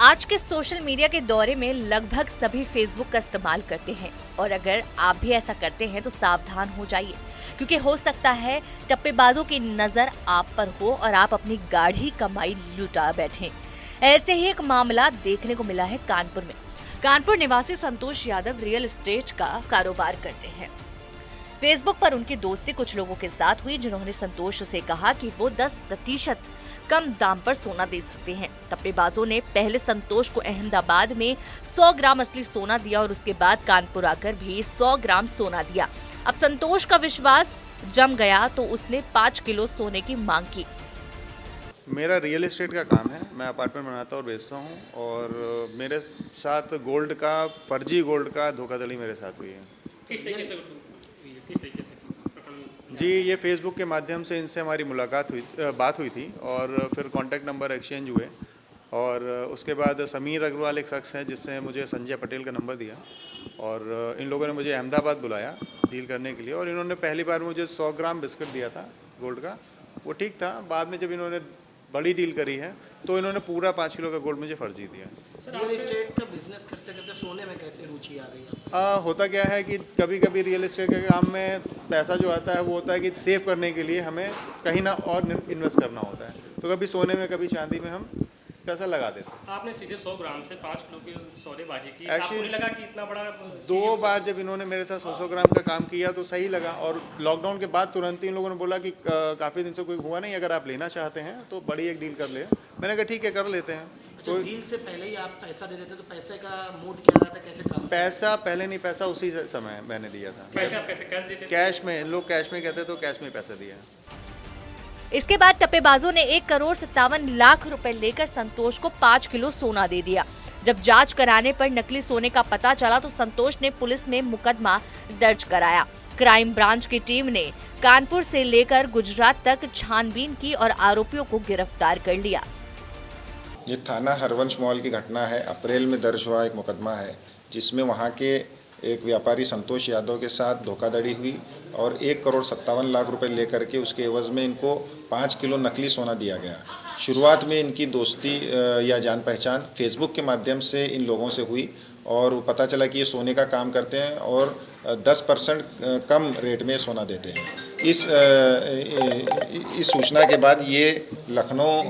आज के social media के दौरे में लगभग सभी फेसबुक का इस्तेमाल करते हैं और अगर आप भी ऐसा करते हैं तो सावधान हो जाइए, क्योंकि हो सकता है टप्पेबाजों की नजर आप पर हो और आप अपनी गाढ़ी कमाई लुटा बैठें। ऐसे ही एक मामला देखने को मिला है कानपुर में। कानपुर निवासी संतोष यादव रियल एस्टेट का कारोबार करते हैं। फेसबुक पर उनकी दोस्ती कुछ लोगों के साथ हुई, जिन्होंने संतोष से कहा कि वो 10% कम दाम पर सोना दे सकते हैं। टप्पेबाजों ने पहले संतोष को अहमदाबाद में 100 ग्राम असली सोना दिया और उसके बाद कानपुर आकर भी 100 ग्राम सोना दिया। अब संतोष का विश्वास जम गया तो उसने 5 किलो सोने की मांग की। मेरा रियल एस्टेट का काम है। मैं अपार्टमेंट बनाता और बेचता हूँ और मेरे साथ गोल्ड का, फर्जी गोल्ड का धोखाधड़ी मेरे साथ हुई है। किस तरीके से प्रकरण? जी, ये फेसबुक के माध्यम से इनसे हमारी बात हुई थी और फिर कांटेक्ट नंबर एक्सचेंज हुए और उसके बाद समीर अग्रवाल एक शख्स है जिससे मुझे संजय पटेल का नंबर दिया और इन लोगों ने मुझे अहमदाबाद बुलाया डील करने के लिए और इन्होंने पहली बार मुझे 100 ग्राम बिस्किट दिया था गोल्ड का। वो ठीक था। बाद में जब इन्होंने बड़ी डील करी है तो इन्होंने पूरा 5 किलो का गोल्ड मुझे फर्जी दिया। रियल एस्टेट का बिजनेस करते करते सोने में कैसे रुचि आ गई है? होता क्या है कि कभी कभी रियल एस्टेट के काम में पैसा जो आता है वो होता है कि सेव करने के लिए हमें कहीं ना और इन्वेस्ट करना होता है, तो कभी सोने में कभी चांदी में हम पैसा लगा देते हैं। आपने सीधे 100 ग्राम से 5 किलो की सौदेबाजी की। Actually, आपको नहीं लगा कि इतना बड़ा 2 बार जब इन्होंने मेरे साथ 100 ग्राम का काम किया तो सही लगा और लॉकडाउन के बाद तुरंत ही इन लोगों ने बोला कि काफ़ी दिन से कोई हुआ नहीं, अगर आप लेना चाहते हैं तो बड़ी एक डील कर ले। मैंने कहा ठीक है, कर लेते हैं। तो डील से पहले ही आप पैसा दे देते तो पैसे का मूड क्या रहा था, कैसे काम? पैसा पहले नहीं, पैसा उसी समय मैंने दिया था। पैसे आप कैसे कैश देते थे? कैश में, लोग कैश में कहते तो कैश में पैसा दिया। इसके बाद टप्पेबाजों ने 1,57,00,000 रुपए लेकर संतोष को 5 किलो सोना दे दिया। जब जांच कराने पर नकली सोने का पता चला तो संतोष ने पुलिस में मुकदमा दर्ज कराया। क्राइम ब्रांच की टीम ने कानपुर से लेकर गुजरात तक छानबीन की और आरोपियों को गिरफ्तार कर लिया। ये थाना हरवंश मॉल की घटना है। अप्रैल में दर्ज हुआ एक मुकदमा है जिसमें वहाँ के एक व्यापारी संतोष यादव के साथ धोखाधड़ी हुई और 1,57,00,000 रुपए लेकर के उसके एवज में इनको 5 किलो नकली सोना दिया गया। शुरुआत में इनकी दोस्ती या जान पहचान फेसबुक के माध्यम से इन लोगों से हुई और पता चला कि ये सोने का काम करते हैं और 10% कम रेट में सोना देते हैं। इस सूचना के बाद ये लखनऊ,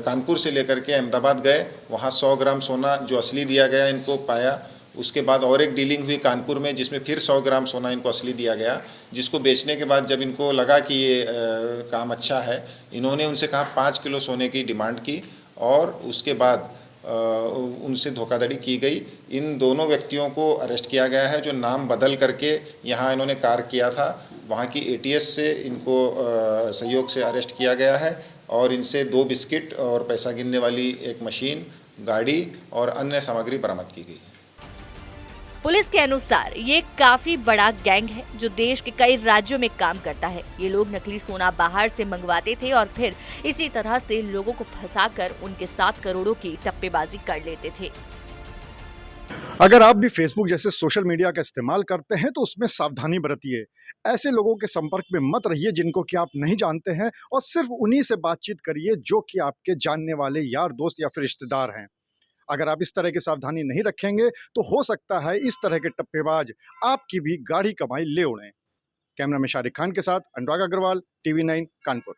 कानपुर से लेकर के अहमदाबाद गए। वहाँ 100 ग्राम सोना जो असली दिया गया इनको पाया। उसके बाद और एक डीलिंग हुई कानपुर में जिसमें फिर 100 ग्राम सोना इनको असली दिया गया, जिसको बेचने के बाद जब इनको लगा कि ये काम अच्छा है, इन्होंने उनसे कहा 5 किलो सोने की डिमांड की और उसके बाद उनसे धोखाधड़ी की गई। इन दोनों व्यक्तियों को अरेस्ट किया गया है, जो नाम बदल करके यहाँ इन्होंने कार्य किया था। वहाँ की ATS से इनको सहयोग से अरेस्ट किया गया है और इनसे 2 बिस्किट और पैसा गिनने वाली एक मशीन, गाड़ी और अन्य सामग्री बरामद की गई। पुलिस के अनुसार ये काफी बड़ा गैंग है जो देश के कई राज्यों में काम करता है। ये लोग नकली सोना बाहर से मंगवाते थे और फिर इसी तरह से लोगों को फंसाकर उनके साथ करोड़ों की टप्पेबाजी कर लेते थे। अगर आप भी फेसबुक जैसे सोशल मीडिया का इस्तेमाल करते हैं तो उसमें सावधानी बरतिए। ऐसे लोगों के संपर्क में मत रहिए जिनको कि आप नहीं जानते हैं और सिर्फ उन्हीं से बातचीत करिए जो कि आपके जानने वाले यार, दोस्त या फिर रिश्तेदार हैं। अगर आप इस तरह की सावधानी नहीं रखेंगे तो हो सकता है इस तरह के टप्पेबाज आपकी भी गाढ़ी कमाई ले उड़ें। कैमरा में शारिक खान के साथ अनुराग अग्रवाल, TV9 कानपुर।